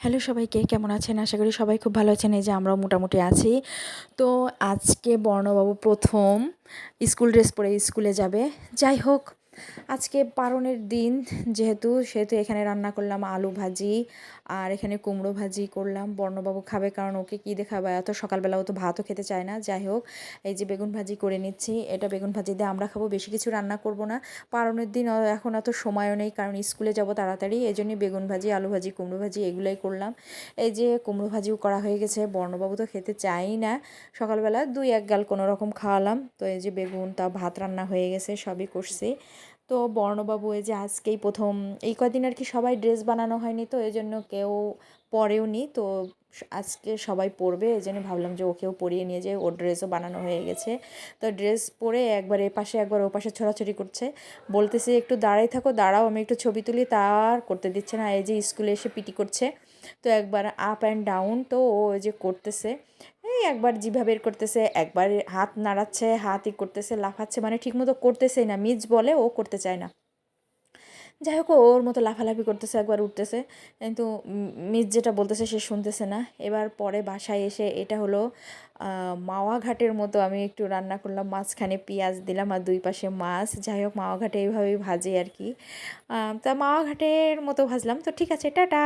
Hello সবাইকে, কেমন আছেন? আশা করি সবাই খুব ভালো আছেন। এই যে আমরাও মোটামুটি আছি। তো আজকে বর্ণবাবু ১ম স্কুল ড্রেস পরে স্কুলে যাবে। যাই হোক, আজকে পারণের দিন সেহেতু এখানে রান্না করলাম আলু ভাজি, আর এখানে কুমড়ো ভাজি করলাম। বর্ণবাবু খাবে, কারণ ওকে কী দিয়ে খাওয়াবো, এত সকালবেলা ও তো ভাতও খেতে চায় না। যাই হোক, এই যে বেগুন ভাজি করে নিচ্ছি, এটা বেগুন ভাজি দিয়ে আমরা খাবো, বেশি কিছু রান্না করব না। পারণের দিন এখন এত সময়ও নেই, কারণ স্কুলে যাব তাড়াতাড়ি, এই জন্যই বেগুন ভাজি, আলু ভাজি, কুমড়ো ভাজি এগুলোই করলাম। এই যে কুমড়ো ভাজিও করা হয়ে গেছে। বর্ণবাবু তো খেতে চায়ই না, সকালবেলা ২-১ গাল কোনো রকম খাওয়ালাম। তো এই যে বেগুন, তা ভাত রান্না হয়ে গেছে, সবই করছি। তো বর্ণবাবু এই যে আজকেই ১ম, এই কদিন আর কি সবাই ড্রেস বানানো হয়নি, তো এই জন্য কেউ পরেও নি। তো আজকে সবাই পরবে, এই জন্য ভাবলাম যে ওকেও পরিয়ে নিয়ে যায়, ওর ড্রেসও বানানো হয়ে গেছে। তো ড্রেস পরে একবার এ পাশে একবার ও পাশে ছোড়াছড়ি করছে, বলতেছে একটু দাঁড়াই থাকো, দাঁড়াও আমি একটু ছবি তুলি, তা আর করতে দিচ্ছে না। এই যে স্কুলে এসে পিটি করছে, তো একবার আপ অ্যান্ড ডাউন, তো ও ওই যে করতেছে, এই একবার জিভা বের করতেছে, একবার হাত নাড়াচ্ছে, হাতই করতেছে, লাফাচ্ছে, মানে ঠিকমতো করতেছেই না। মিজ বলে, ও করতে চায় না। যাই হোক, ওর মতো লাফালাফি করতেছে, একবার উঠতেছে, কিন্তু মিস যেটা বলতেছে সে শুনতেছে না। এবার পরে বাসায় এসে এটা হলো মাওয়া ঘাটের মতো আমি একটু রান্না করলাম, মাঝখানে পেঁয়াজ দিলাম আর দুই পাশে মাছ। যাই হোক, মাওয়া ঘাটে এইভাবেই ভাজে আর কি। তা মাওয়া ঘাটের মতো ভাজলাম। তো ঠিক আছে, টাটা।